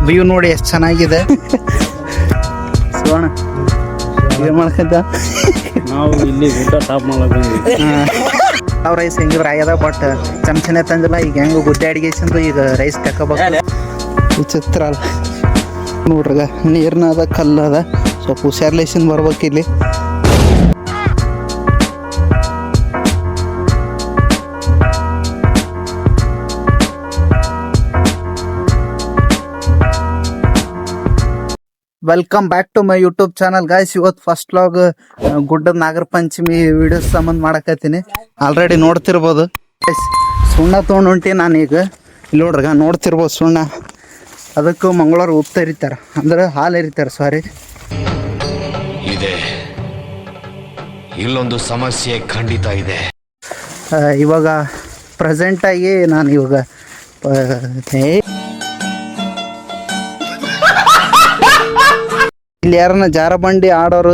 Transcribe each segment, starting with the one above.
View ನೋಡಿ ಎಷ್ಟು ಚೆನ್ನಾಗಿದೆ. ಶಿವಣ್ಣ ಏನು ಮಾಡ್ಕೊಂತ ನಾವು ಇಲ್ಲಿ ಊಟ ಟಾಪ್ ಮಾಡಕ್ ಬಂದ್ವಿ. ನಾವು ರೈಸ್ ಹೆಂಗಿದ್ರೆ ಆಗ್ಯದ, ಬಟ್ ಚಮಚನೆ ತಂದಿಲ್ಲ. ಈಗ ಹೆಂಗೆ ಗುಡ್ಡೆ ಅಡಿಗೆಸಿಂದು ಈಗ ರೈಸ್ ತಗೋಬೇಕು. ವಿಚಿತ್ರ ಅಲ್ಲ ನೋಡ್ರಿಗ, ನೀರ್ನ ಅದ ಕಲ್ಲು ಅದ, ಸ್ವಲ್ಪ ಹುಷಾರ್ಲೇಸಿಂದ ಬರ್ಬೇಕು ಇಲ್ಲಿ. Welcome back to my YouTube channel guys. ಇವತ್ತು ಫಸ್ಟ್ ವ್ಲಾಗ್ ಗುಡ್ಡದ ನಾಗರ ಪಂಚಮಿ ವಿಡಿಯೋಸ್ ಸಂಬಂಧ ಮಾಡಕತ್ತೀನಿ. ಆಲ್ರೆಡಿ ನೋಡ್ತಿರ್ಬೋದು ಸುಣ್ಣ ತೊಗೊಂಡು ಹೊಂಟಿ ನಾನು ಈಗ. ಇಲ್ಲಿ ನೋಡ್ರಿಗ ನೋಡ್ತಿರ್ಬೋದು ಸುಣ್ಣ. ಅದಕ್ಕೂ ಮಂಗಳವಾರ ಉಪ್ಪು ಎರಿತಾರೆ, ಅಂದ್ರೆ ಹಾಲು ಎರಿತಾರೆ. ಸಾರಿ, ಇದೆ ಇಲ್ಲೊಂದು ಸಮಸ್ಯೆ ಖಂಡಿತ ಇದೆ. ಇವಾಗ ಪ್ರೆಸೆಂಟಾಗಿ ನಾನು ಇವಾಗ ಇಲ್ಲಿ ಯಾರನ್ನ ಜಾರಬಂಡಿ ಆಡೋರು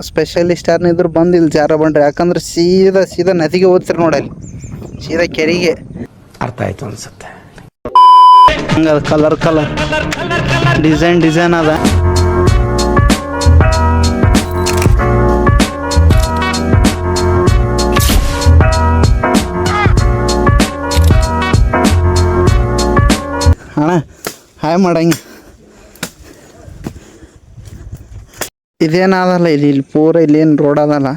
ಸ್ಪೆಷಲಿಸ್ಟ್ ಯಾರನ್ನ ಇದ್ರು ಬಂದು ಇಲ್ಲಿ ಜಾರಬಂಡ್ರಿ. ಯಾಕಂದ್ರೆ ಸೀದಾ ನದಿಗೆ ಹೋಗ್ತಿರಿ ನೋಡಲ್ಲಿ, ಸೀದಾ ಕೆರೆಗೆ. ಅರ್ಥ ಆಯ್ತು ಅನ್ಸುತ್ತೆ. ಹಂಗದ ಕಲರ್ ಡಿಸೈನ್ ಅದ. ಅಣ್ಣ ಹಾಯ್ ಮಾಡಂಗೆ. ಇದೇನದಲ್ಲ ಇಲ್ಲಿ ಪೂರ ಇಲ್ಲೇನು ರೋಡ್ ಅದಲ್ಲ,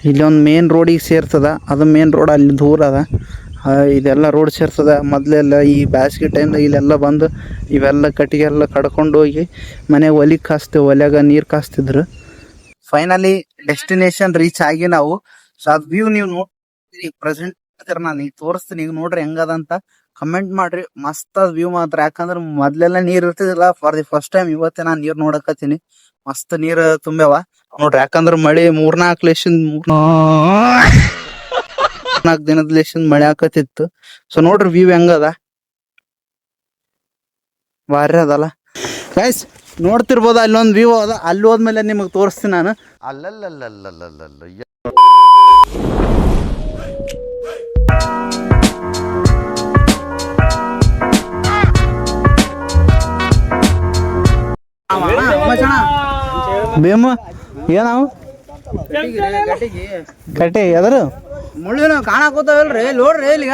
ಇಲ್ಲೊಂದು ಮೇನ್ ರೋಡಿಗೆ ಸೇರ್ತದ. ಅದು ಮೇನ್ ರೋಡ್ ಅಲ್ಲಿ ದೂರ ಅದ. ಇದೆಲ್ಲ ರೋಡ್ ಸೇರ್ತದ. ಮೊದಲೆಲ್ಲ ಈ ಬೇಸಿಗೆ ಟೈಮ್ದಾಗ ಇಲ್ಲೆಲ್ಲ ಬಂದು ಇವೆಲ್ಲ ಕಟ್ಟಿಗೆ ಎಲ್ಲ ಕಡ್ಕೊಂಡು ಹೋಗಿ ಮನೆಗೆ ಒಲೆಯಾಗ ನೀರು ಕಾಸ್ತಿದ್ರು. ಫೈನಲಿ ಡೆಸ್ಟಿನೇಷನ್ ರೀಚ್ ಆಗಿ ನಾವು. ಸೊ ಅದು ವ್ಯೂ ನೀವು ನೋಡ್ತೀರಿ ಪ್ರೆಸೆಂಟ್. ನಾನು ಈಗ ತೋರಿಸ್ತೀನಿ, ಈಗ ನೋಡ್ರಿ ಹೆಂಗದಂತ ಕಮೆಂಟ್ ಮಾಡ್ರಿ. ಮಸ್ತ್ ಅದ ವ್ಯೂ ಮಾತ್ರ. ಯಾಕಂದ್ರೆ ಮೊದ್ಲೆಲ್ಲ ನೀರ್ ಇರ್ತಿದಿಲ್ಲ. ಫಾರ್ ದಿ ಫಸ್ಟ್ ಟೈಮ್ ಇವತ್ತೇ ನಾನು ನೀರ್ ನೋಡಕತ್ತೀನಿ. ಮಸ್ತ್ ನೀರ್ ತುಂಬ್ಯಾವ ನೋಡ್ರಿ. ಯಾಕಂದ್ರೆ ಮಳೆ 4 ದಿನದ ಲೇಶನ್ ಮಳೆ ಆಕತಿತ್ತು. ಸೊ ನೋಡ್ರಿ ವ್ಯೂ ಹೆಂಗದ, ಭಾರಿ ಅದಲ್ಲ ಗೈಸ್. ನೋಡ್ತಿರ್ಬೋದು ಅಲ್ಲೊಂದು ವ್ಯೂ ಅದ. ಅಲ್ಲಿ ಹೋದ್ಮೇಲೆ ನಿಮಗೆ ತೋರಿಸ್ತೀನಿ ನಾನು. ಭೀಮ ಏನಾವು ಕಟ್ಟಿ ಎದರು ಮುಳ್ಳಿನ ಕಾಣಕೋತಾವಲ್ರಿ. ನೋಡ್ರಿ ಇಲ್ಲಿಗ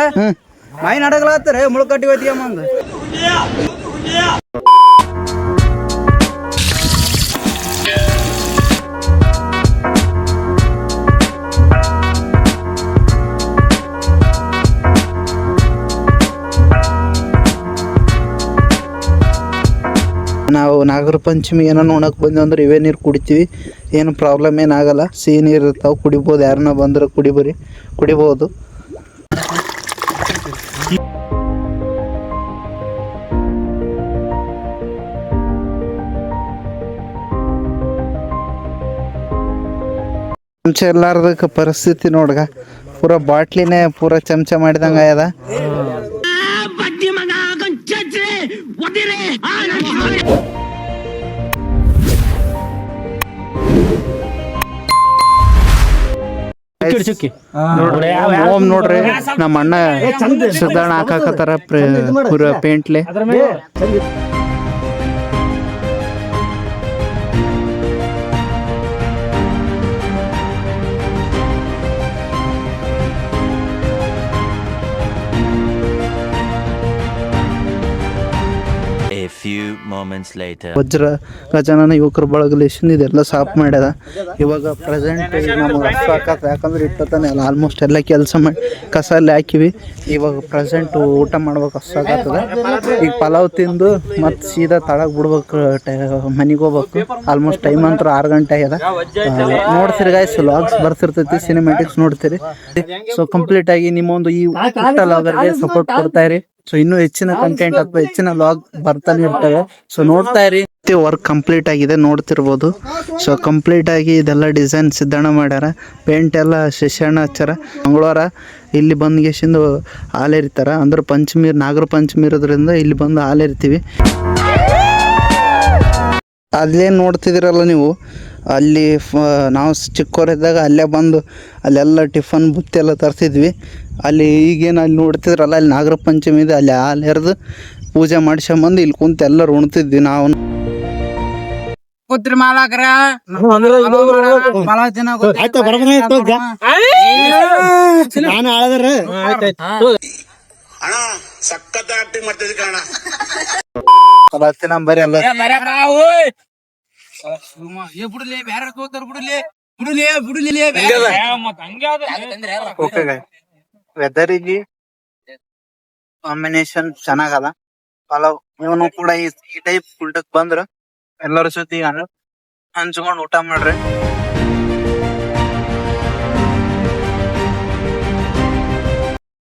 ಮೈ ನಡಗಲಾತ್ರಿ ಮುಳ್ಳು ಕಟ್ಟಿ ಹೋಯ್ತಿಗೆ ಮಂಗ. ನಾವು ನಾಗರ ಪಂಚಮಿ ಏನೋ ನೋಡಕ್ ಬಂದ್ವಿ ಅಂದ್ರೆ ಇವೇ ನೀರು ಕುಡಿತೀವಿ. ಏನು ಪ್ರಾಬ್ಲಮ್ ಏನಾಗಲ್ಲ. ಸಿಹಿ ನೀರು ಇರ್ತಾವೆ, ಕುಡಿಬೋದು. ಯಾರನ್ನ ಬಂದ್ರೆ ಕುಡಿಬೋದು. ಚಮಚ ಎಲ್ಲಾರ್ದಕ್ಕೆ ಪರಿಸ್ಥಿತಿ ನೋಡ್ಗ, ಪೂರ ಬಾಟ್ಲಿನೇ ಪೂರ ಚಮಚ ಮಾಡಿದಂಗ ಆಗ್ಯದ. ಓಮ್ ನೋಡ್ರಿ ನಮ್ಮ ಅಣ್ಣ ಸುಧಾರಣ ಹಾಕಾಕತ್ತಾರ ಪೂರ ಪೇಂಟ್ಲೆ. ವಜ್ರ ಗಜಾನನ ಯುವಕರ ಬಳಗಲೇಶನ್ ಇದೆಲ್ಲ ಸಾಫ್ ಮಾಡ್ಯದ. ಇವಾಗ ಪ್ರೆಸೆಂಟ್ ನಮ್ಗೆ ಅಷ್ಟು ಹಾಕತ್ತ. ಯಾಕಂದ್ರೆ ಇಟ್ಟತಾನೆ ಎಲ್ಲ ಆಲ್ಮೋಸ್ಟ್ ಎಲ್ಲ ಕೆಲಸ ಮಾಡಿ ಕಸ ಎಲ್ಲ ಹಾಕಿವಿ. ಇವಾಗ ಪ್ರೆಸೆಂಟ್ ಊಟ ಮಾಡ್ಬೇಕು ಅಷ್ಟು ಆಗತ್ತದ. ಈಗ ಪಲಾವ್ ತಿಂದು ಮತ್ತು ಸೀದಾ ತಳಗ್ ಬಿಡ್ಬೇಕು, ಮನೆಗೆ ಹೋಗ್ಬೇಕು. ಆಲ್ಮೋಸ್ಟ್ ಟೈಮ್ ಅಂತೂ 6 ಗಂಟೆ ಆಗ್ಯದ. ನೋಡ್ತೀರಿ ಗಾಯ್ಸ್, ವ್ಲಾಗ್ಸ್ ಬರ್ತಿರ್ತೈತಿ, ಸಿನಿಮ್ಯಾಟಿಕ್ಸ್ ನೋಡ್ತೀರಿ. ಸೊ ಕಂಪ್ಲೀಟ್ ಆಗಿ ನಿಮ್ಮೊಂದು ಈ ಊಟ ವ್ಲಾಗರ್ಗೆ ಸಪೋರ್ಟ್ ಕೊಡ್ತಾ ಇರಿ. ಸೊ ಇನ್ನೂ ಹೆಚ್ಚಿನ ಕಂಟೆಂಟ್ ಅಥವಾ ಹೆಚ್ಚಿನ ವ್ಲಾಗ್ ಬರ್ತಾನೆ ಇರ್ತವೆ. ಸೊ ನೋಡ್ತಾ ಇರಿ. ವರ್ಕ್ ಕಂಪ್ಲೀಟ್ ಆಗಿದೆ ನೋಡ್ತಿರ್ಬೋದು. ಸೊ ಕಂಪ್ಲೀಟ್ ಆಗಿ ಇದೆಲ್ಲ ಡಿಸೈನ್ ಸಿದ್ಧಣ ಮಾಡ್ಯಾರ. ಪೇಂಟ್ ಎಲ್ಲ ಶಿಷ್ಯಣ್ಣ ಹಚ್ಚಾರ. ಮಂಗಳವಾರ ಇಲ್ಲಿ ಬಂದ್ಗೆಸಿಂದು ಹಾಲೆರಿತಾರ. ಅಂದ್ರೆ ಪಂಚಮಿ, ನಾಗರ ಪಂಚಮಿ ಇರೋದ್ರಿಂದ ಇಲ್ಲಿ ಬಂದು ಹಾಲೆರಿತೀವಿ. ಅಲ್ಲೇನು ನೋಡ್ತಿದ್ದೀರಲ್ಲ ನೀವು, ಅಲ್ಲಿ ನಾವು ಚಿಕ್ಕವರಿದ್ದಾಗ ಅಲ್ಲೇ ಬಂದು ಅಲ್ಲೆಲ್ಲ ಟಿಫನ್ ಬುತ್ತಿ ಎಲ್ಲ ತರ್ತಿದ್ವಿ. ಅಲ್ಲಿ ಈಗೇನು ಅಲ್ಲಿ ನೋಡ್ತಿದ್ರಲ್ಲ, ಅಲ್ಲಿ ನಾಗರ ಪಂಚಮಿ ಇದೆ. ಅಲ್ಲಿ ಹಾಲು ಎರೆದು ಪೂಜೆ ಮಾಡ್ಸ್ಕೊಂಬಂದು ಇಲ್ಲಿ ಕುಂತ ಎಲ್ಲರೂ ಉಣ್ತಿದ್ವಿ ನಾವು. ಕೂತ್ರಿ ಮಾಲಾಕ್ರ ನಾನು ಆಳದ್ರ ಬರೀ ಎಲ್ಲ ಬಿಡುಲಿ ಬ್ಯಾರ ತೋತಾರ ಬಿಡುಲಿ ವೆದರಿಗೆ ಕಾಂಬಿನೇಷನ್ ಚೆನ್ನಾಗದ. ಪಲಾವ್ ಇವನು ಕೂಡ ಈ ಟೈಪ್ ಊಟಕ್ ಬಂದ್ರ ಎಲ್ಲರ ಜೊತೆ ಹಂಚ್ಕೊಂಡ್ ಊಟ ಮಾಡ್ರಿ.